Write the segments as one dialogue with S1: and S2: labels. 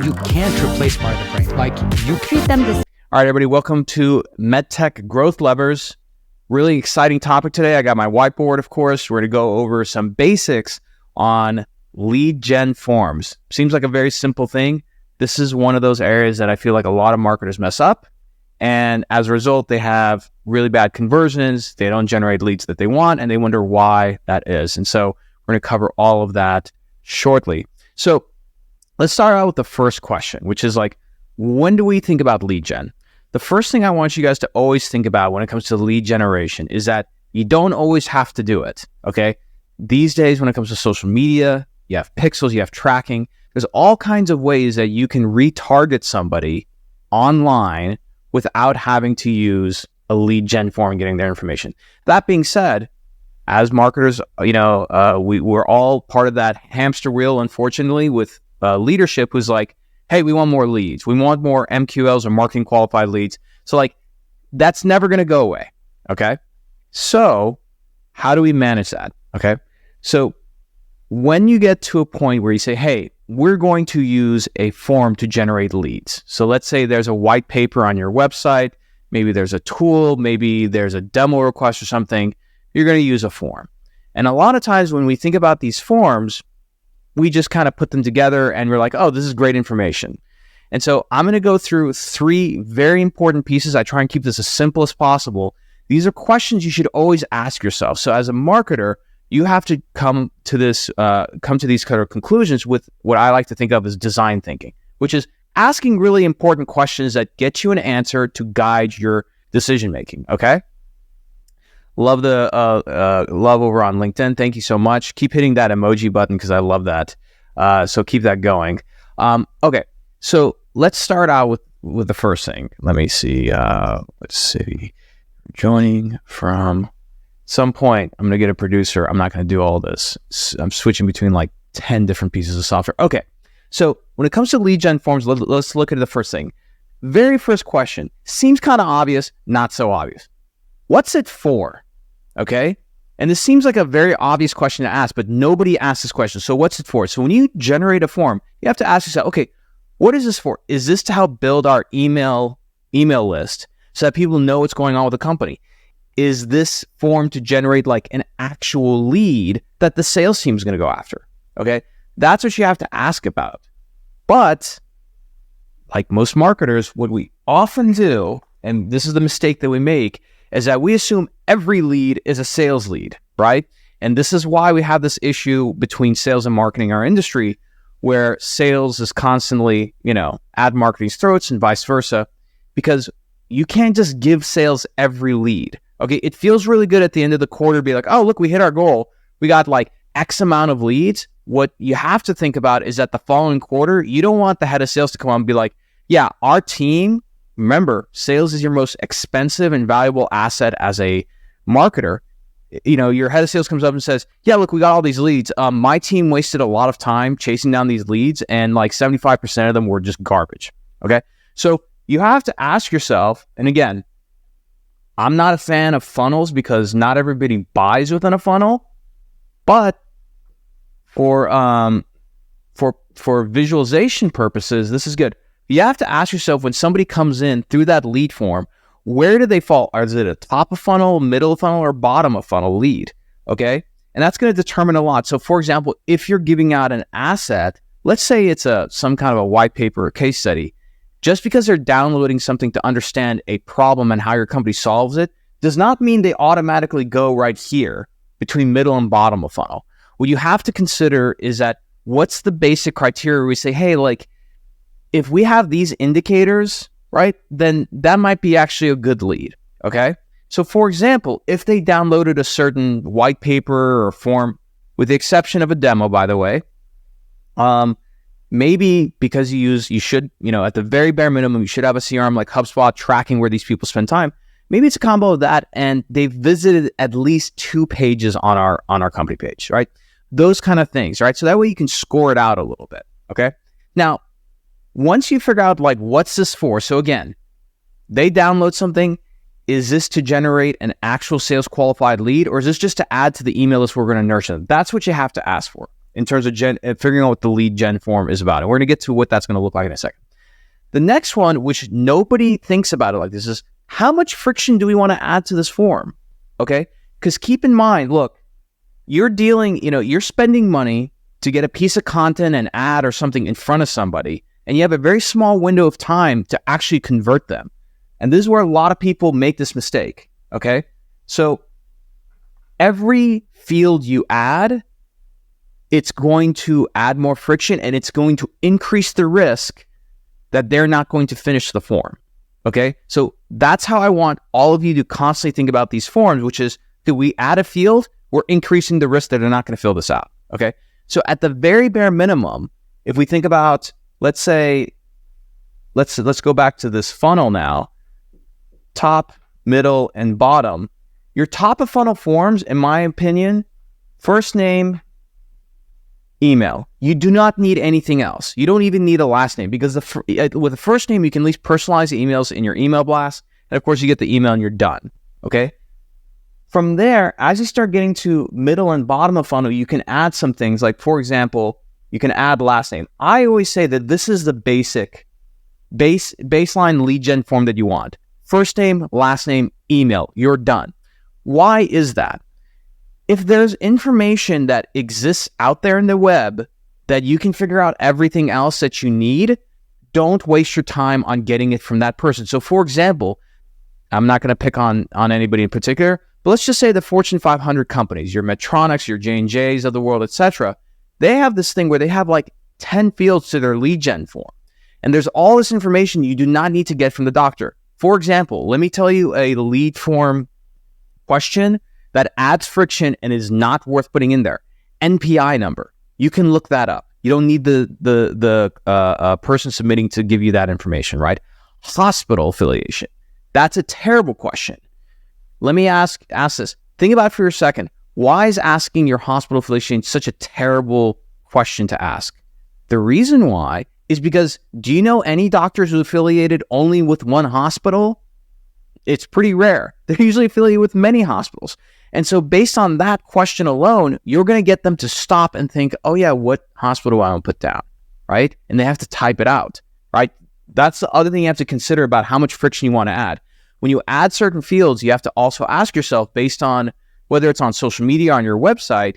S1: You can't replace part of the brain. Like, you
S2: treat them the
S3: All right, everybody, welcome to MedTech Growth Levers. Really exciting topic today. I got my whiteboard, of course. We're going to go over some basics on lead gen forms. Seems like a very simple thing. This is one of those areas that I feel like a lot of marketers mess up. And as a result, they have really bad conversions. They don't generate leads that they want, and they wonder why that is. And so we're going to cover all of that shortly. So let's start out with the first question, which is like, when do we think about lead gen? The first thing I want you guys to always think about when it comes to lead generation is that you don't always have to do it, okay? These days, when it comes to social media, you have pixels, you have tracking. There's all kinds of ways that you can retarget somebody online without having to use a lead gen form and getting their information. That being said, as marketers, we're all part of that hamster wheel, unfortunately, with leadership who's like, hey, we want more leads. We want more MQLs or marketing qualified leads. So like, that's never going to go away. Okay. So how do we manage that? Okay. So when you get to a point where you say, hey, we're going to use a form to generate leads. So let's say there's a white paper on your website. Maybe there's a tool, maybe there's a demo request or something. You're going to use a form. And a lot of times when we think about these forms, we just kind of put them together and we're like, oh, this is great information. And so I'm going to go through 3 very important pieces. I try and keep this as simple as possible. These are questions you should always ask yourself. So as a marketer, you have to come to these kind of conclusions with what I like to think of as design thinking, which is asking really important questions that get you an answer to guide your decision making. Okay. Love the love over on LinkedIn. Thank you so much. Keep hitting that emoji button because I love that. So keep that going. Okay, so let's start out with the first thing. Let me see. Let's see. Joining from some point. I'm gonna get a producer. I'm not gonna do all this. I'm switching between like 10 different pieces of software. Okay, so when it comes to lead gen forms, let's look at the first thing. Very first question seems kind of obvious, not so obvious. What's it for? Okay. And this seems like a very obvious question to ask, but nobody asks this question. So what's it for? So when you generate a form, you have to ask yourself, okay, what is this for? Is this to help build our email list so that people know what's going on with the company? Is this form to generate like an actual lead that the sales team is going to go after? Okay. That's what you have to ask about. But like most marketers, what we often do, and this is the mistake that we make, is that we assume every lead is a sales lead, right? And this is why we have this issue between sales and marketing in our industry, where sales is constantly, at marketing's throats and vice versa, because you can't just give sales every lead. Okay, it feels really good at the end of the quarter to be like, oh, look, we hit our goal. We got like X amount of leads. What you have to think about is that the following quarter, you don't want the head of sales to come on and be like, yeah, our team, remember, sales is your most expensive and valuable asset as a marketer. Your head of sales comes up and says, yeah, look, we got all these leads. My team wasted a lot of time chasing down these leads, and like 75% of them were just garbage. Okay. So you have to ask yourself, and again, I'm not a fan of funnels because not everybody buys within a funnel, but for visualization purposes, this is good. You have to ask yourself, when somebody comes in through that lead form, where do they fall? Is it a top of funnel, middle of funnel, or bottom of funnel lead? Okay. And that's going to determine a lot. So for example, if you're giving out an asset, let's say it's some kind of a white paper or case study, just because they're downloading something to understand a problem and how your company solves it, does not mean they automatically go right here between middle and bottom of funnel. What you have to consider is that what's the basic criteria where we say, hey, like, if we have these indicators, right, then that might be actually a good lead, okay? So for example, if they downloaded a certain white paper or form, with the exception of a demo, by the way, maybe because you should, at the very bare minimum, you should have a CRM like HubSpot tracking where these people spend time. Maybe it's a combo of that, and they've visited at least 2 pages on our company page, right? Those kind of things, right? So that way you can score it out a little bit, okay? Now, once you figure out like, what's this for? So again, they download something. Is this to generate an actual sales qualified lead, or is this just to add to the email list we're going to nurture them? That's what you have to ask for. in terms of figuring out what the lead gen form is about. And we're going to get to what that's going to look like in a second. The next one, which nobody thinks about it like this, is how much friction do we want to add to this form? Okay? Because keep in mind, look, you're spending money to get a piece of content, an ad or something in front of somebody, and you have a very small window of time to actually convert them. And this is where a lot of people make this mistake, okay? So every field you add, it's going to add more friction, and it's going to increase the risk that they're not going to finish the form, okay? So that's how I want all of you to constantly think about these forms, which is, do we add a field? We're increasing the risk that they're not going to fill this out, okay? So at the very bare minimum, if we think about, let's say, let's go back to this funnel now, top, middle, and bottom. Your top of funnel forms, in my opinion, first name, email. You do not need anything else. You don't even need a last name, because with a first name, you can at least personalize the emails in your email blast. And of course, you get the email and you're done, okay? From there, as you start getting to middle and bottom of funnel, you can add some things like, for example, you can add last name. I always say that this is the baseline lead gen form that you want. First name, last name, email, you're done. Why is that? If there's information that exists out there in the web that you can figure out everything else that you need, don't waste your time on getting it from that person. So for example, I'm not going to pick on anybody in particular, but let's just say the Fortune 500 companies, your Medtronics, your J&Js of the world, etc. They have this thing where they have like 10 fields to their lead gen form. And there's all this information you do not need to get from the doctor. For example, let me tell you a lead form question that adds friction and is not worth putting in there. NPI number. You can look that up. You don't need the person submitting to give you that information, right? Hospital affiliation. That's a terrible question. Let me ask this. Think about it for a second. Why is asking your hospital affiliation such a terrible question to ask? The reason why is because, do you know any doctors who are affiliated only with one hospital? It's pretty rare. They're usually affiliated with many hospitals. And so based on that question alone, you're going to get them to stop and think, oh yeah, what hospital do I want to put down, right? And they have to type it out, right? That's the other thing you have to consider about how much friction you want to add. When you add certain fields, you have to also ask yourself, based on whether it's on social media or on your website,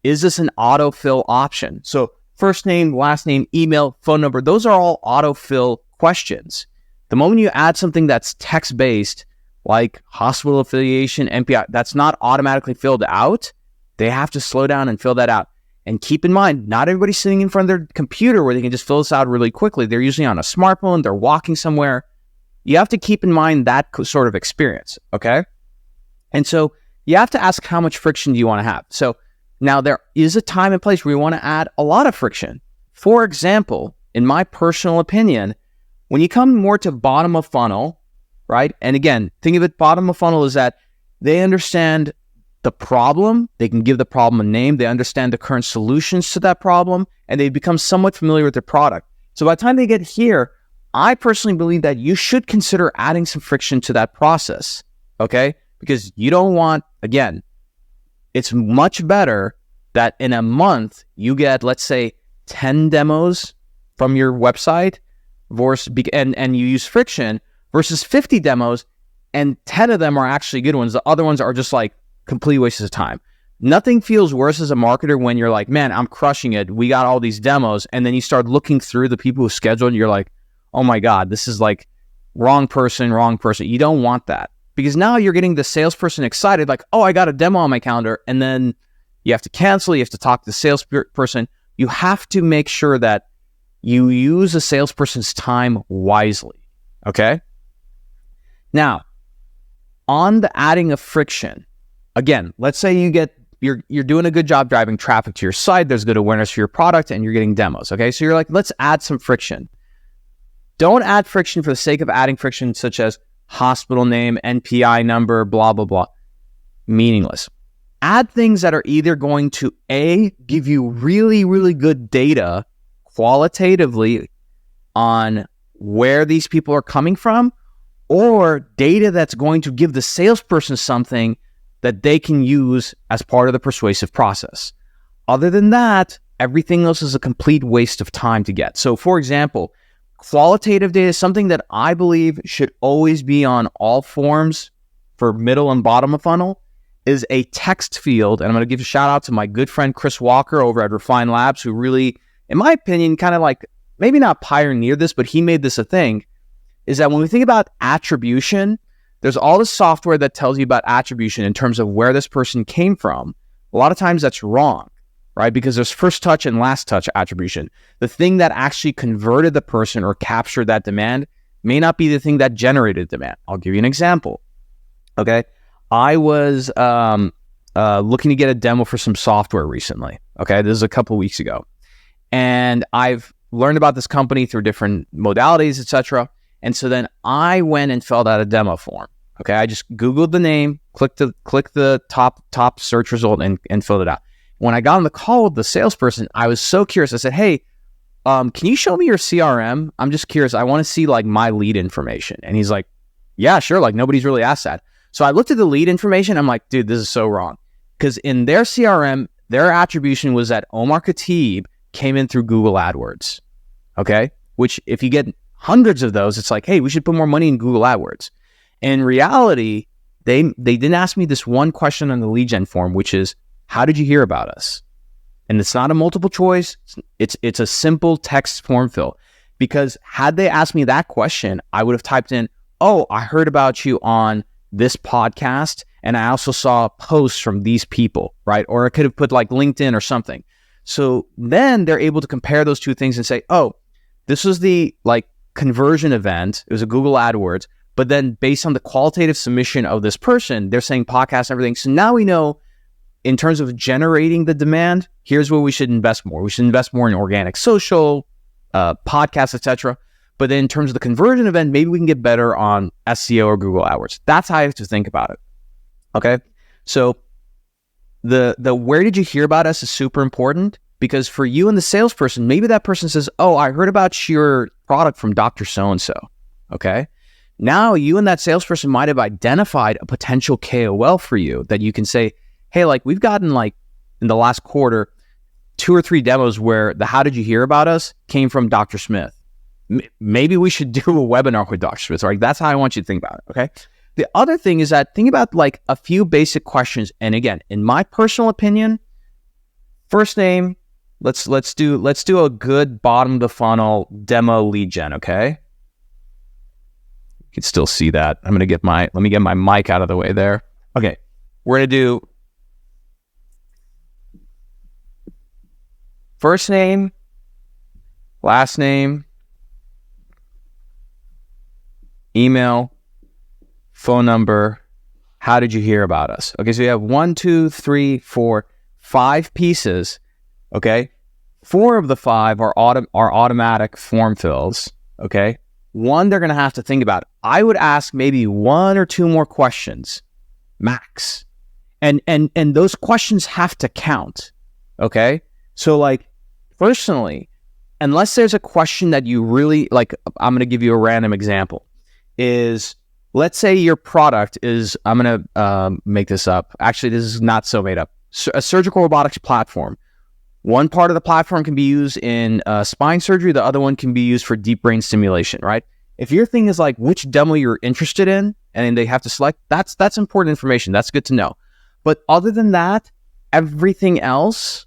S3: is this an autofill option? So first name, last name, email, phone number, those are all autofill questions. The moment you add something that's text-based, like hospital affiliation, NPI, that's not automatically filled out, they have to slow down and fill that out. And keep in mind, not everybody's sitting in front of their computer where they can just fill this out really quickly. They're usually on a smartphone, they're walking somewhere. You have to keep in mind that sort of experience, okay? And so you have to ask, how much friction do you want to have? So now there is a time and place where you want to add a lot of friction. For example, in my personal opinion, when you come more to bottom of funnel, right? And again, think of it, bottom of funnel is that they understand the problem, they can give the problem a name, they understand the current solutions to that problem, and they become somewhat familiar with their product. So by the time they get here, I personally believe that you should consider adding some friction to that process, okay? Because you don't want, again, it's much better that in a month you get, let's say, 10 demos from your website and you use friction versus 50 demos and 10 of them are actually good ones. The other ones are just like complete wastes of time. Nothing feels worse as a marketer when you're like, man, I'm crushing it. We got all these demos. And then you start looking through the people who scheduled and you're like, oh my God, this is like wrong person. You don't want that, because now you're getting the salesperson excited, like, oh, I got a demo on my calendar. And then you have to cancel, you have to talk to the salesperson. You have to make sure that you use a salesperson's time wisely, okay? Now, on the adding of friction, again, let's say you're doing a good job driving traffic to your site, there's good awareness for your product, and you're getting demos, okay? So you're like, let's add some friction. Don't add friction for the sake of adding friction, such as hospital name, NPI number, blah, blah, blah. Meaningless. Add things that are either going to A, give you really, really good data qualitatively on where these people are coming from, or data that's going to give the salesperson something that they can use as part of the persuasive process. Other than that, everything else is a complete waste of time to get. So for example, qualitative data is something that I believe should always be on all forms for middle and bottom of funnel, is a text field. And I'm going to give a shout out to my good friend Chris Walker over at Refine Labs, who really, in my opinion, kind of like, maybe not pioneered this, but he made this a thing, is that when we think about attribution, there's all this software that tells you about attribution in terms of where this person came from. A lot of times that's wrong, right? Because there's first touch and last touch attribution. The thing that actually converted the person or captured that demand may not be the thing that generated demand. I'll give you an example. Okay. I was looking to get a demo for some software recently. Okay. This is a couple of weeks ago. And I've learned about this company through different modalities, etc. And so then I went and filled out a demo form. Okay. I just Googled the name, clicked the top search result and filled it out. When I got on the call with the salesperson, I was so curious. I said, hey, can you show me your CRM? I'm just curious. I want to see like my lead information. And he's like, yeah, sure. Like nobody's really asked that. So I looked at the lead information. I'm like, dude, this is so wrong. Because in their CRM, their attribution was that Omar Khatib came in through Google AdWords. Okay. Which if you get hundreds of those, it's like, hey, we should put more money in Google AdWords. In reality, they didn't ask me this one question on the lead gen form, which is, how did you hear about us? And it's not a multiple choice. It's a simple text form fill. Because had they asked me that question, I would have typed in, oh, I heard about you on this podcast, and I also saw posts from these people, right? Or I could have put like LinkedIn or something. So then they're able to compare those two things and say, oh, this was the like conversion event. It was a Google AdWords. But then based on the qualitative submission of this person, they're saying podcast and everything. So now we know in terms of generating the demand, here's where we should invest more. We should invest more in organic social, podcasts, etc. But then in terms of the conversion event, maybe we can get better on SEO or Google AdWords. That's how I have to think about it. Okay. So the where did you hear about us is super important, because for you and the salesperson, maybe that person says, oh, I heard about your product from Dr. So-and-so. Okay. Now you and that salesperson might have identified a potential KOL for you that you can say, hey, like we've gotten like in the last quarter, 2 or 3 demos where the how did you hear about us came from Dr. Smith. Maybe we should do a webinar with Dr. Smith. Right? That's how I want you to think about it. Okay. The other thing is that think about like a few basic questions. And again, in my personal opinion, first name, let's do a good bottom of the funnel demo lead gen. Okay. You can still see that. Let me get my mic out of the way there. Okay. We're going to do first name, last name, email, phone number, how did you hear about us? Okay, so you have 1, 2, 3, 4, 5 pieces. Okay, 4 of the 5 are automatic form fills. Okay, 1 they're going to have to think about. I would ask maybe 1 or 2 more questions, max, and those questions have to count. Okay, so like personally, unless there's a question that you really like, I'm going to give you a random example. Is let's say your product is, I'm going to make this up. Actually, this is not so made up. A surgical robotics platform. One part of the platform can be used in spine surgery. The other one can be used for deep brain stimulation, right? If your thing is like which demo you're interested in and they have to select, that's important information. That's good to know. But other than that, everything else,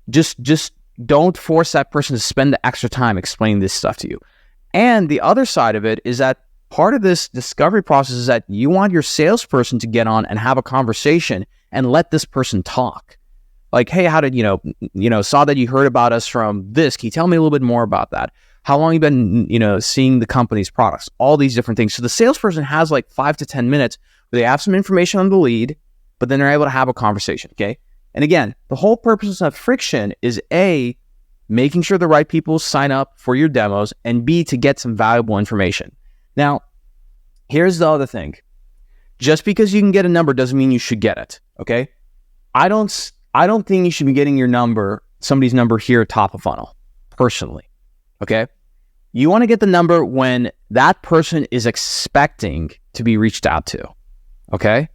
S3: just don't force that person to spend the extra time explaining this stuff to you. And the other side of it is that part of this discovery process is that you want your salesperson to get on and have a conversation and let this person talk. Like, hey, how did saw that you heard about us from this. Can you tell me a little bit more about that? How long you been, seeing the company's products? All these different things. So the salesperson has like 5 to 10 minutes where they have some information on the lead, but then they're able to have a conversation. Okay. And again, the whole purpose of friction is A, making sure the right people sign up for your demos, and B, to get some valuable information. Now, here's the other thing. Just because you can get a number doesn't mean you should get it, okay? I don't think you should be getting somebody's number here top of funnel, personally, okay? You want to get the number when that person is expecting to be reached out to, okay?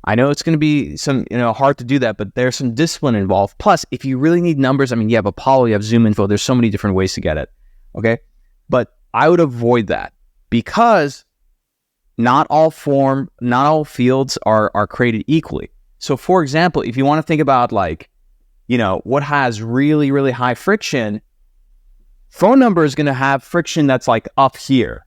S3: I know it's going to be hard to do that, but there's some discipline involved. Plus, if you really need numbers, I mean, you have Apollo, you have Zoom info. There's so many different ways to get it. Okay. But I would avoid that because not all fields are created equally. So for example, if you want to think about what has really, really high friction, phone number is going to have friction that's like up here.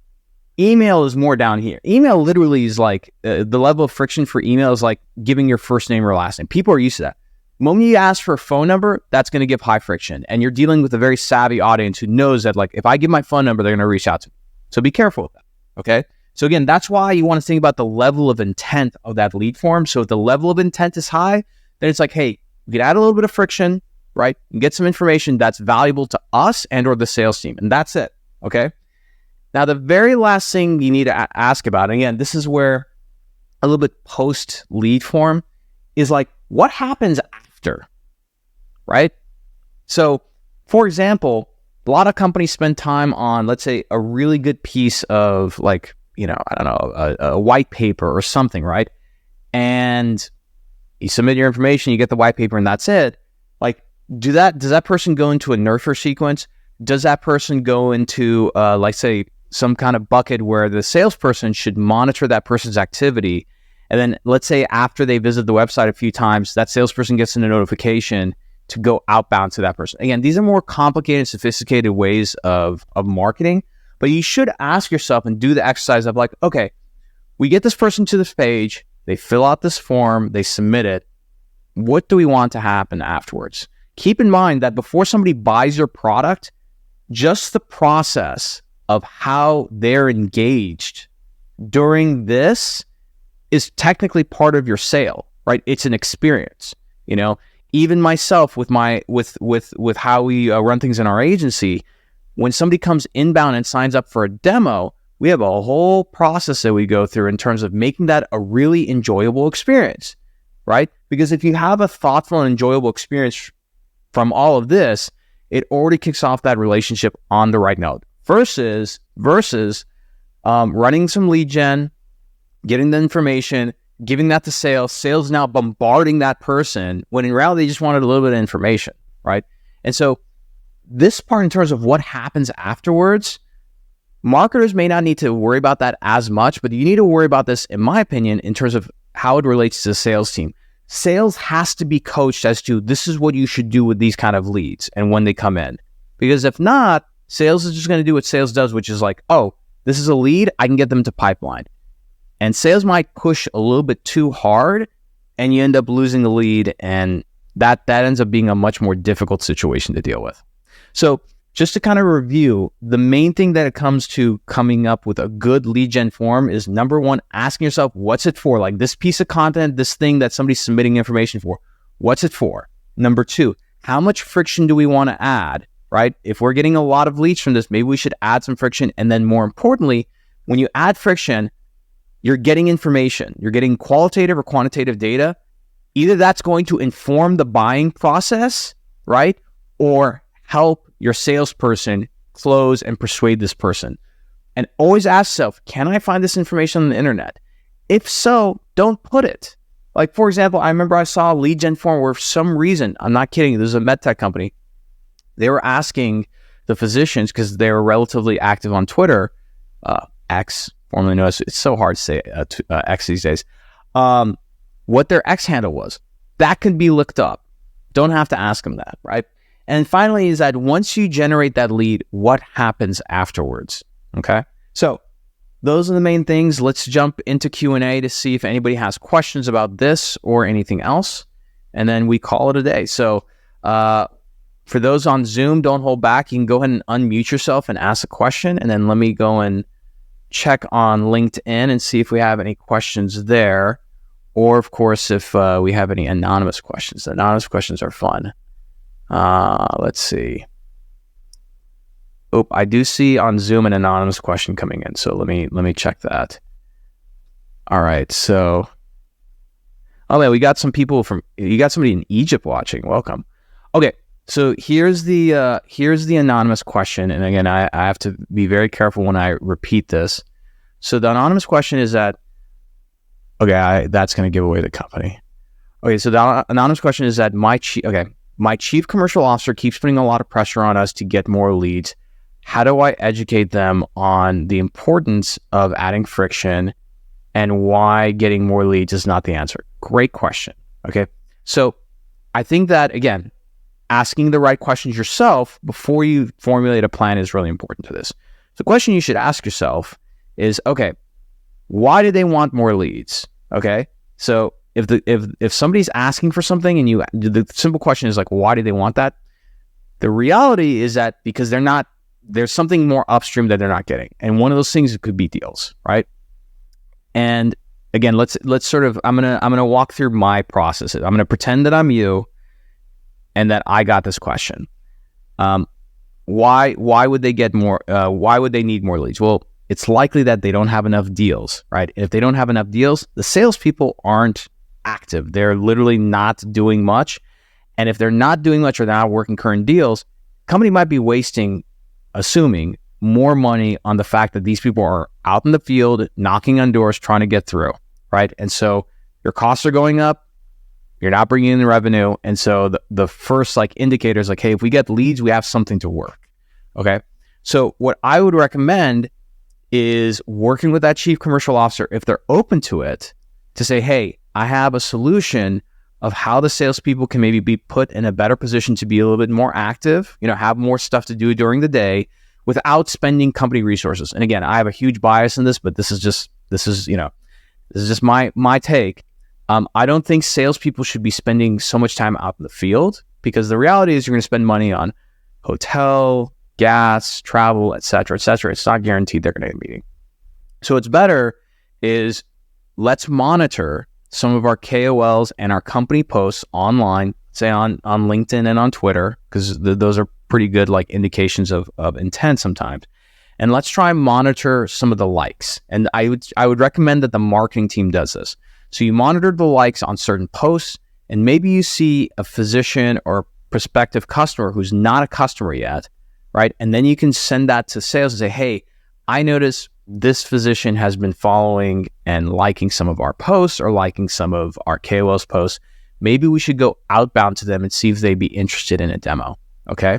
S3: Email is more down here. Email literally is like the level of friction for email is like giving your first name or last name. People are used to that. The moment you ask for a phone number, that's going to give high friction. And you're dealing with a very savvy audience who knows that if I give my phone number, they're going to reach out to me. So be careful with that. Okay. So again, that's why you want to think about the level of intent of that lead form. So if the level of intent is high, then it's like, hey, we could add a little bit of friction, right? And get some information that's valuable to us and or the sales team. And that's it. Okay. Now, the very last thing you need to ask about, and again, this is where a little bit post lead form is what happens after, right? So, for example, a lot of companies spend time on, let's say, a really good piece of a white paper or something, right? And you submit your information, you get the white paper, and that's it. Does that person go into a nurture sequence? Does that person go into, say, some kind of bucket where the salesperson should monitor that person's activity? And then let's say after they visit the website a few times, that salesperson gets a notification to go outbound to that person. Again, these are more complicated, sophisticated ways of marketing, but you should ask yourself and do the exercise of okay, we get this person to this page, they fill out this form, they submit it. What do we want to happen afterwards? Keep in mind that before somebody buys your product, just the process of how they're engaged during this is technically part of your sale, right? It's an experience. Even myself with how we run things in our agency, when somebody comes inbound and signs up for a demo, we have a whole process that we go through in terms of making that a really enjoyable experience, right? Because if you have a thoughtful and enjoyable experience from all of this, it already kicks off that relationship on the right note. Versus running some lead gen, getting the information, giving that to sales now bombarding that person, when in reality they just wanted a little bit of information, right? And so this part in terms of what happens afterwards, marketers may not need to worry about that as much, but you need to worry about this, in my opinion, in terms of how it relates to the sales team. Sales has to be coached as to this is what you should do with these kind of leads and when they come in. Because if not, sales is just going to do what sales does, which is this is a lead, I can get them to pipeline. And sales might push a little bit too hard and you end up losing the lead, and that ends up being a much more difficult situation to deal with. So just to kind of review, the main thing that it comes to coming up with a good lead gen form is, number one, asking yourself, what's it for? This piece of content, this thing that somebody's submitting information for, what's it for? Number two, how much friction do we want to add, right? If we're getting a lot of leads from this, maybe we should add some friction. And then more importantly, when you add friction, you're getting information, you're getting qualitative or quantitative data. Either that's going to inform the buying process, right? Or help your salesperson close and persuade this person. And always ask yourself, can I find this information on the internet? If so, don't put it. For example, I remember I saw a lead gen form where for some reason, I'm not kidding, this is a medtech company, they were asking the physicians, because they were relatively active on Twitter, X, formerly known as, it's so hard to say X these days, what their X handle was. That can be looked up. Don't have to ask them that, right? And finally is that once you generate that lead, what happens afterwards? Okay. So those are the main things. Let's jump into Q&A to see if anybody has questions about this or anything else. And then we call it a day. So for those on Zoom, don't hold back. You can go ahead and unmute yourself and ask a question. And then let me go and check on LinkedIn and see if we have any questions there. Or of course, if we have any anonymous questions. The anonymous questions are fun. Let's see. Oh, I do see on Zoom an anonymous question coming in. So let me check that. All right. So, oh man, you got somebody in Egypt watching. Welcome. Okay. So here's the anonymous question. And again, I have to be very careful when I repeat this. So the anonymous question is that, Okay, that's going to give away the company. Okay, so the anonymous question is that my chief commercial officer keeps putting a lot of pressure on us to get more leads. How do I educate them on the importance of adding friction and why getting more leads is not the answer? Great question. Okay, so I think that, again, asking the right questions yourself before you formulate a plan is really important to this. The question you should ask yourself is, okay, why do they want more leads? Okay, so if somebody's asking for something and the simple question is like, why do they want that? The reality is that because there's something more upstream that they're not getting, and one of those things could be deals, right? And again, let's sort of I'm gonna walk through my process. I'm gonna pretend that I'm you, and that I got this question. Why would they get more? Why would they need more leads? Well, it's likely that they don't have enough deals, right? If they don't have enough deals, the salespeople aren't active. They're literally not doing much. And if they're not doing much or they're not working current deals, company might be assuming more money on the fact that these people are out in the field, knocking on doors, trying to get through, right? And so your costs are going up, you're not bringing in the revenue. And so the first indicator is like, hey, if we get leads, we have something to work, okay? So what I would recommend is working with that chief commercial officer, if they're open to it, to say, hey, I have a solution of how the salespeople can maybe be put in a better position to be a little bit more active, have more stuff to do during the day without spending company resources. And again, I have a huge bias in this, but this is just my take. I don't think salespeople should be spending so much time out in the field, because the reality is you're going to spend money on hotel, gas, travel, et cetera, et cetera. It's not guaranteed they're going to get a meeting. So what's better is let's monitor some of our KOLs and our company posts online, say on LinkedIn and on Twitter, because those are pretty good indications of intent sometimes. And let's try and monitor some of the likes. And I would recommend that the marketing team does this. So you monitor the likes on certain posts, and maybe you see a physician or prospective customer who's not a customer yet, right? And then you can send that to sales and say, hey, I notice this physician has been following and liking some of our posts or liking some of our KOL's posts. Maybe we should go outbound to them and see if they'd be interested in a demo, okay?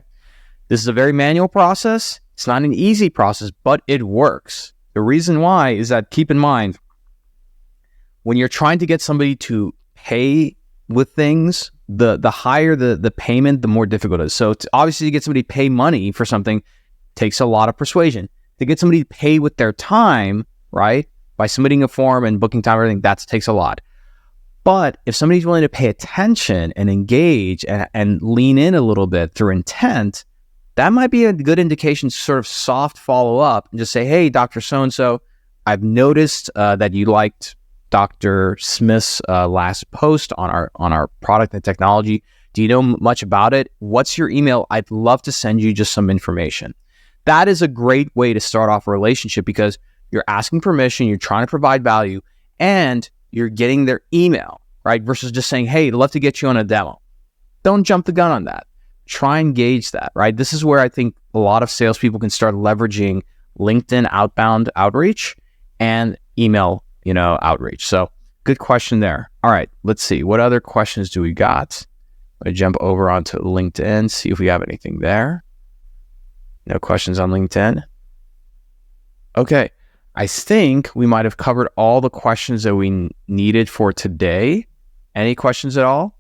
S3: This is a very manual process. It's not an easy process, but it works. The reason why is that, keep in mind, when you're trying to get somebody to pay with things, the higher the payment, the more difficult it is. So obviously to get somebody to pay money for something takes a lot of persuasion. To get somebody to pay with their time, right, by submitting a form and booking time, everything, that takes a lot. But if somebody's willing to pay attention and engage and lean in a little bit through intent, that might be a good indication to sort of soft follow up and just say, hey, Dr. So-and-so, I've noticed that you liked Dr. Smith's last post on our product and technology. Do you know much about it? What's your email? I'd love to send you just some information. That is a great way to start off a relationship, because you're asking permission, you're trying to provide value, and you're getting their email, right? Versus just saying, hey, I'd love to get you on a demo. Don't jump the gun on that. Try and gauge that, right? This is where I think a lot of salespeople can start leveraging LinkedIn outbound outreach and email, outreach. So good question there. All right, let's see. What other questions do we got? Let me jump over onto LinkedIn, see if we have anything there. No questions on LinkedIn. Okay, I think we might have covered all the questions that we needed for today. Any questions at all?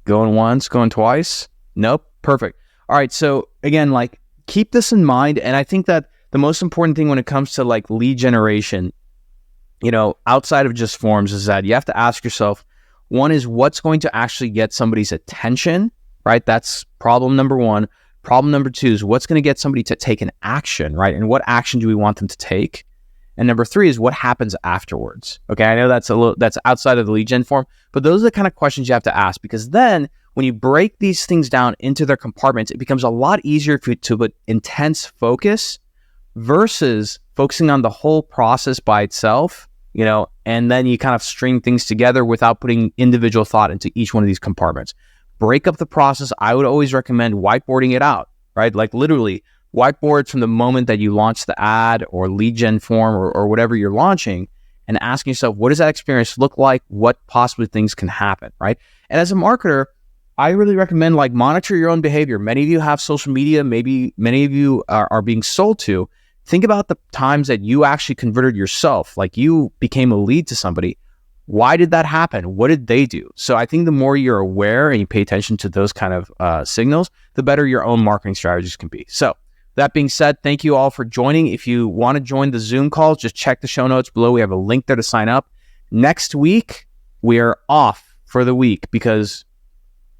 S3: Going once, going twice? Nope. Perfect. All right. So again, keep this in mind. And I think that the most important thing when it comes to lead generation, outside of just forms, is that you have to ask yourself, one is what's going to actually get somebody's attention, right? That's problem number one. Problem number two is what's going to get somebody to take an action, right? And what action do we want them to take? And number three is what happens afterwards. Okay. I know that's outside of the lead gen form, but those are the kind of questions you have to ask, because then when you break these things down into their compartments, it becomes a lot easier for you to put intense focus versus focusing on the whole process by itself, and then you kind of string things together without putting individual thought into each one of these compartments. Break up the process. I would always recommend whiteboarding it out, right? Literally whiteboard from the moment that you launch the ad or lead gen form or whatever you're launching, and asking yourself, what does that experience look like? What possibly things can happen, right? And as a marketer, I really recommend like monitor your own behavior. Many of you have social media. Maybe many of you are being sold to. Think about the times that you actually converted yourself, like you became a lead to somebody. Why did that happen? What did they do? So I think the more you're aware and you pay attention to those kind of signals, the better your own marketing strategies can be. So that being said, thank you all for joining. If you want to join the Zoom calls, just check the show notes below. We have a link there to sign up. Next week, we are off for the week because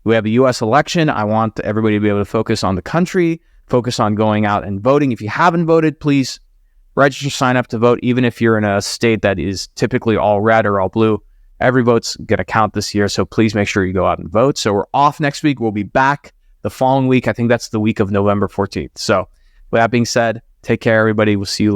S3: we have a U.S. election. I want everybody to be able to focus on the country, focus on going out and voting. If you haven't voted, please register, sign up to vote, even if you're in a state that is typically all red or all blue. Every vote's going to count this year, so please make sure you go out and vote. So we're off next week. We'll be back the following week. I think that's the week of November 14th. So with that being said, take care, everybody. We'll see you later.